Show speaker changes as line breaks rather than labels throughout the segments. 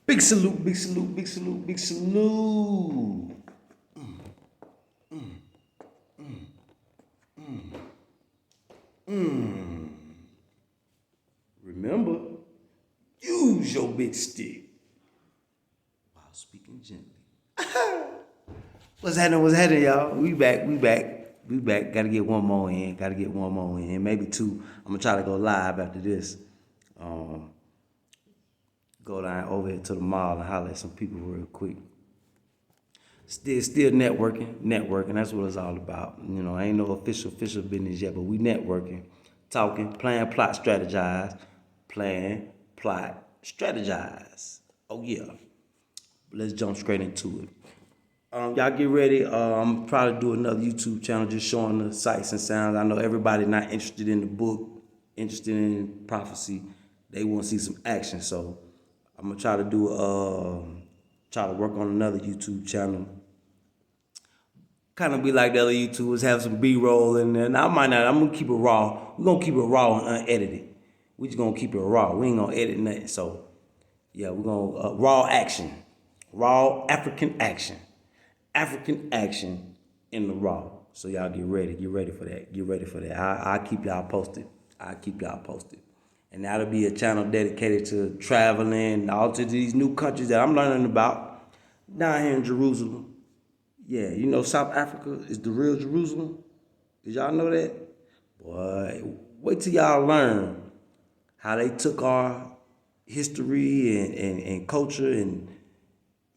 Big salute, big salute, big salute, big salute. Remember, use your big stick while speaking gently. What's happening? What's happening, y'all? We back. We back. Gotta get one more in. Maybe two. I'm gonna try to go live after this. Go down over here to the mall and holler at some people real quick. Still networking. That's what it's all about. You know, ain't no official business yet, but we networking, talking, plan, plot, strategize. Plan, plot, strategize. Oh yeah. Let's jump straight into it. Y'all get ready. I'm probably do another YouTube channel just showing the sights and sounds. I know everybody not interested in the book, interested in prophecy. They want to see some action. So I'm gonna try to try to work on another YouTube channel. Kind of be like the other YouTubers, have some B-roll in there. Now I might not. I'm gonna keep it raw. We're gonna keep it raw and unedited. We just gonna keep it raw. We ain't gonna edit nothing. So yeah, we're gonna raw action, raw African action in the raw. So y'all get ready for that. I'll keep y'all posted. And that'll be a channel dedicated to traveling all to these new countries that I'm learning about down here in Jerusalem. Yeah, you know South Africa is the real Jerusalem. Did y'all know that? Boy, wait till y'all learn how they took our history and culture and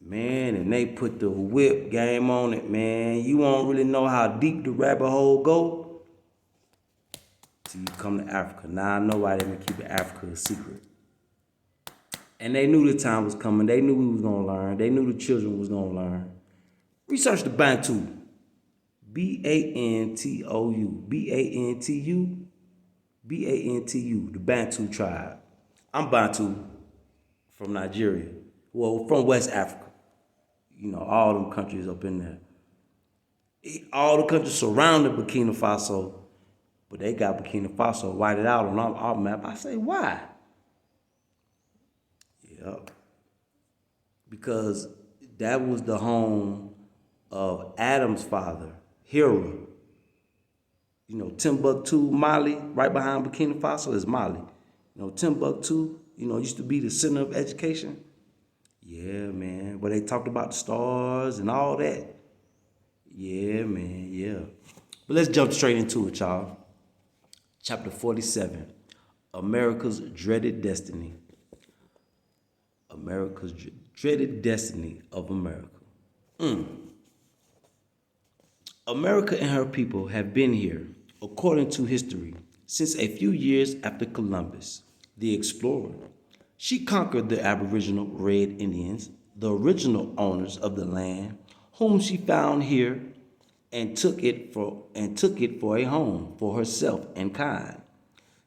they put the whip game on it, man. You won't really know how deep the rabbit hole go till you come to Africa. Now I know why they been keeping Africa a secret. And they knew the time was coming. They knew we was gonna learn. They knew the children was gonna learn. Research the Bantu. Bantou. Bantu. The Bantu tribe. I'm Bantu from Nigeria. Well, from West Africa. You know, all them countries up in there. All the countries surrounding Burkina Faso, but they got Burkina Faso whited out on our map. I say, why? Yep. Because that was the home of Adam's father, Hira. You know, Timbuktu, Mali, right behind Burkina Faso is Mali. You know, Timbuktu, used to be the center of education. Yeah, man. Where they talked about the stars and all that. Yeah, man, yeah. But let's jump straight into it, y'all. Chapter 47, America's Dreaded Destiny. America's Dreaded Destiny of America. America and her people have been here, according to history, since a few years after Columbus, the explorer. She conquered the Aboriginal Red Indians, the original owners of the land, whom she found here and took it for a home for herself and kind.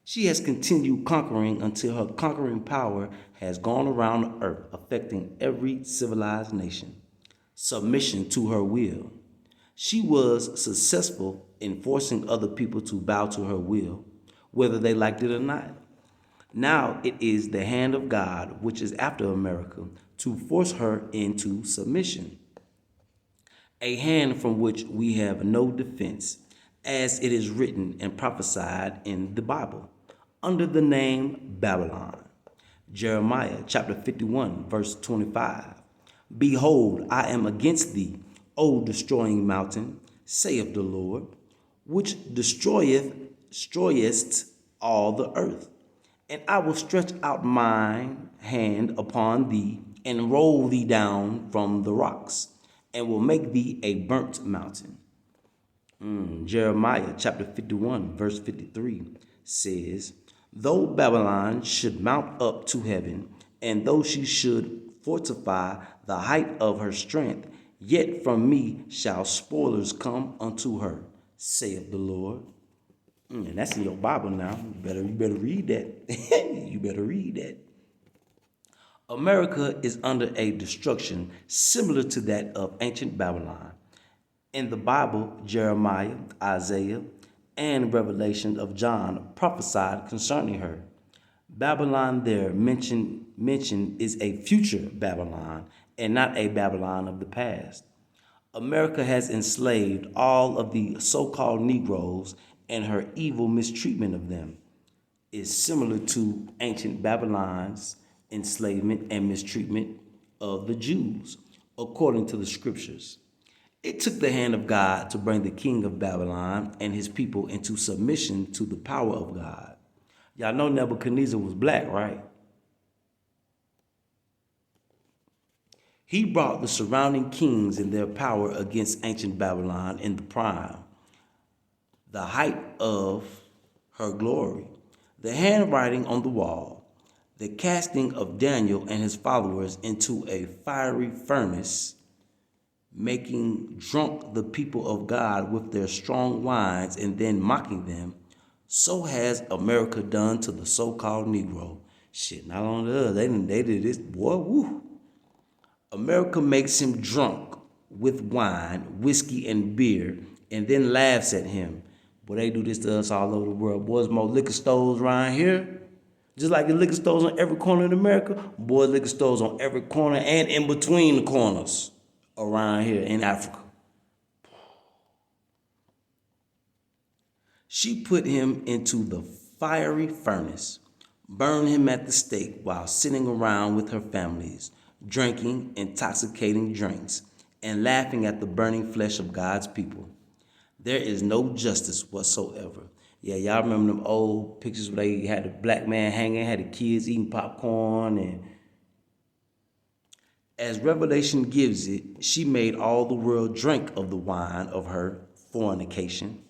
She has continued conquering until her conquering power has gone around the earth, affecting every civilized nation. Submission to her will. She was successful in forcing other people to bow to her will, whether they liked it or not. Now it is the hand of God which is after America to force her into submission. A hand from which we have no defense, as it is written and prophesied in the Bible, under the name Babylon. Jeremiah chapter 51, verse 25. Behold, I am against thee, O destroying mountain, saith the Lord, which destroyest all the earth. And I will stretch out mine hand upon thee, and roll thee down from the rocks, and will make thee a burnt mountain. Jeremiah chapter 51, verse 53 says, Though Babylon should mount up to heaven, and though she should fortify the height of her strength, yet from me shall spoilers come unto her, saith the Lord. And that's in your Bible now. You better read that. You better read that. America is under a destruction similar to that of ancient Babylon. In the Bible, Jeremiah, Isaiah, and Revelation of John prophesied concerning her. Babylon there mentioned mentioned is a future Babylon and not a Babylon of the past. America has enslaved all of the so-called Negroes, and her evil mistreatment of them is similar to ancient Babylon's enslavement and mistreatment of the Jews, according to the scriptures. It took the hand of God to bring the king of Babylon and his people into submission to the power of God. Y'all know Nebuchadnezzar was black, right? He brought the surrounding kings and their power against ancient Babylon in the prime, the height of her glory. The handwriting on the wall, the casting of Daniel and his followers into a fiery furnace, making drunk the people of God with their strong wines and then mocking them, so has America done to the so-called Negro. Shit, not on the other, they did this, boy, woo. America makes him drunk with wine, whiskey, and beer, and then laughs at him. Boy, they do this to us all over the world. Boys, more liquor stores around here. Just like the liquor stores on every corner in America, boys, liquor stores on every corner and in between the corners around here in Africa. She put him into the fiery furnace, burned him at the stake while sitting around with her families, drinking intoxicating drinks, and laughing at the burning flesh of God's people. There is no justice whatsoever. Yeah, y'all remember them old pictures where they had the black man hanging, had the kids eating popcorn, and as Revelation gives it, she made all the world drink of the wine of her fornication.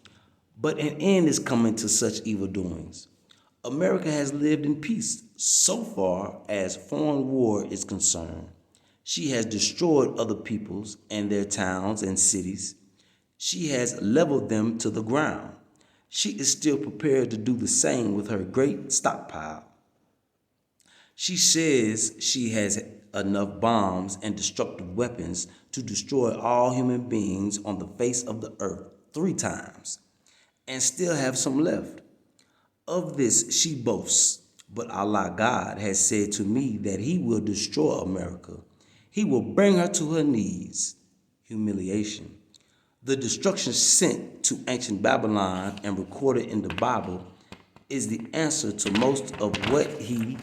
But an end is coming to such evil doings. America has lived in peace so far as foreign war is concerned. She has destroyed other peoples and their towns and cities. She has leveled them to the ground. She is still prepared to do the same with her great stockpile. She says she has enough bombs and destructive weapons to destroy all human beings on the face of the earth 3 times, and still have some left. Of this she boasts, but Allah God has said to me that he will destroy America. He will bring her to her knees. Humiliation. The destruction sent to ancient Babylon and recorded in the Bible is the answer to most of what he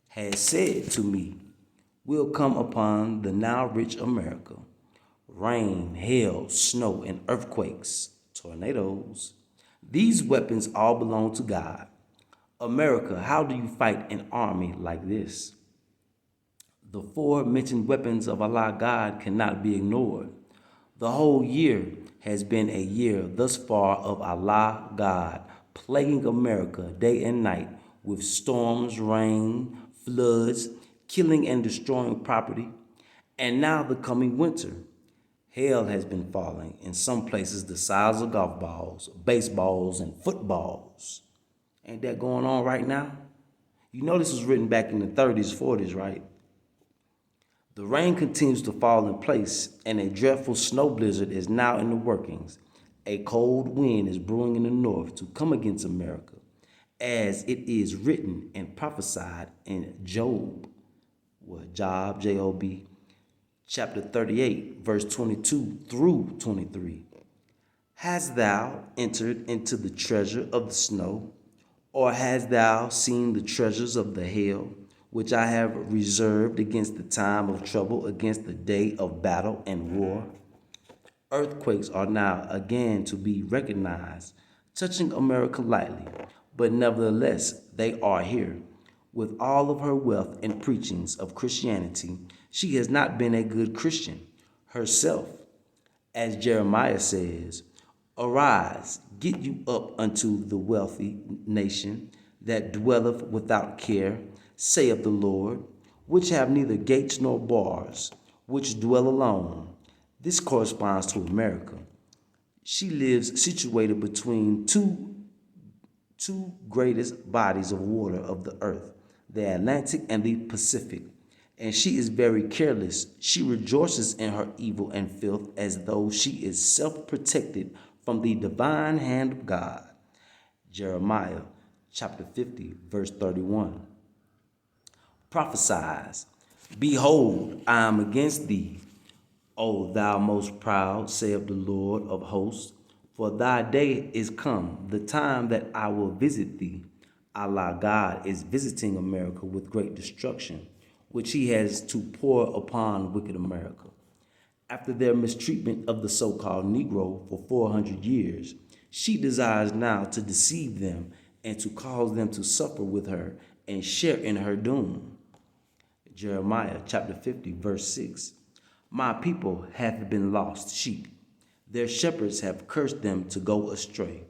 has said to me will come upon the now rich America. Rain, hail, snow, and earthquakes, tornadoes. These weapons all belong to God. America, how do you fight an army like this? The 4 mentioned weapons of Allah God cannot be ignored. The whole year has been a year thus far of Allah God plaguing America day and night with storms, rain, floods, killing and destroying property, and now the coming winter. Hail has been falling, in some places the size of golf balls, baseballs, and footballs. Ain't that going on right now? You know this was written back in the 30s, 40s, right? The rain continues to fall in place, and a dreadful snow blizzard is now in the workings. A cold wind is brewing in the north to come against America, as it is written and prophesied in Job, Job, chapter 38, verse 22 through 23. Hast thou entered into the treasure of the snow, or hast thou seen the treasures of the hail, which I have reserved against the time of trouble, against the day of battle and war? Earthquakes are now again to be recognized, touching America lightly, but nevertheless they are here. With all of her wealth and preachings of Christianity, she has not been a good Christian herself. As Jeremiah says, arise, get you up unto the wealthy nation that dwelleth without care, saith the Lord, which have neither gates nor bars, which dwell alone. This corresponds to America. She lives situated between two greatest bodies of water of the earth, the Atlantic and the Pacific, and she is very careless. She rejoices in her evil and filth as though she is self-protected from the divine hand of God. Jeremiah chapter 50, verse 31. prophesies, behold, I am against thee, O thou most proud, saith the Lord of hosts, for thy day is come, the time that I will visit thee. Allah God is visiting America with great destruction, which he has to pour upon wicked America. After their mistreatment of the so-called Negro for 400 years, she desires now to deceive them and to cause them to suffer with her and share in her doom. Jeremiah chapter 50, verse 6. My people have been lost sheep. Their shepherds have cursed them to go astray.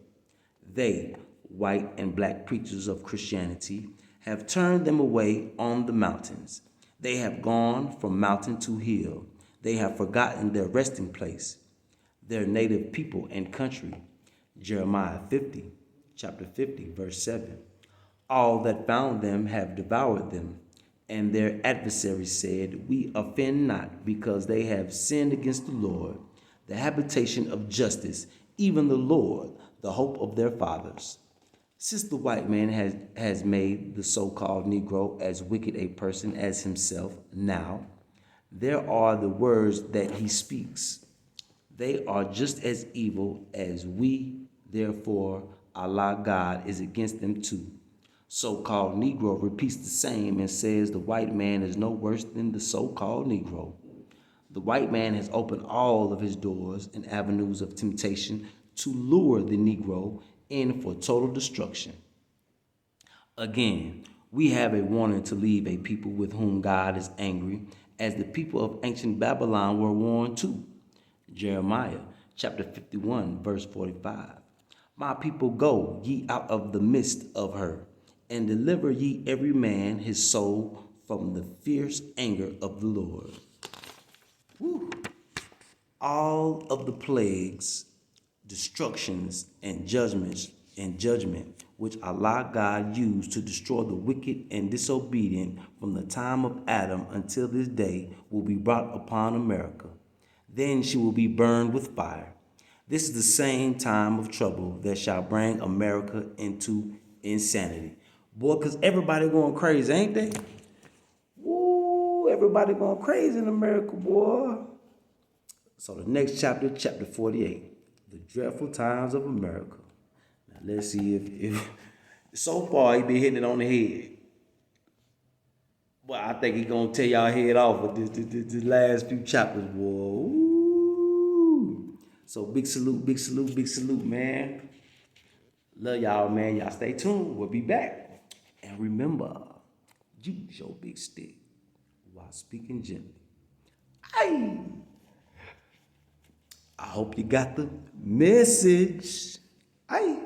They, white and black preachers of Christianity, have turned them away on the mountains. They have gone from mountain to hill. They have forgotten their resting place, their native people and country. Jeremiah 50, chapter 50, verse 7. All that found them have devoured them, and their adversaries said, we offend not, because they have sinned against the Lord, the habitation of justice, even the Lord, the hope of their fathers. Since the white man has made the so-called Negro as wicked a person as himself now, there are the words that he speaks. They are just as evil as we, therefore Allah God is against them too. So-called Negro repeats the same and says the white man is no worse than the so-called Negro. The white man has opened all of his doors and avenues of temptation to lure the Negro in for total destruction. Again, we have a warning to leave a people with whom God is angry, as the people of ancient Babylon were warned too. Jeremiah chapter 51, verse 45. My people, go ye out of the midst of her, and deliver ye every man his soul from the fierce anger of the Lord. Woo. All of the plagues, destructions, and judgment which Allah God used to destroy the wicked and disobedient from the time of Adam until this day will be brought upon America. Then she will be burned with fire. This is the same time of trouble that shall bring America into insanity. Boy, because everybody going crazy, ain't they? Woo, everybody going crazy in America, boy. So the next chapter, chapter 48, the dreadful times of America. Now let's see if so far he been hitting it on the head. Well, I think he gonna tear y'all head off with this last few chapters, boy. Ooh. So big salute, man. Love y'all, man. Y'all stay tuned. We'll be back. And remember, use your big stick while speaking gently. Aye. I hope you got the message. Aye.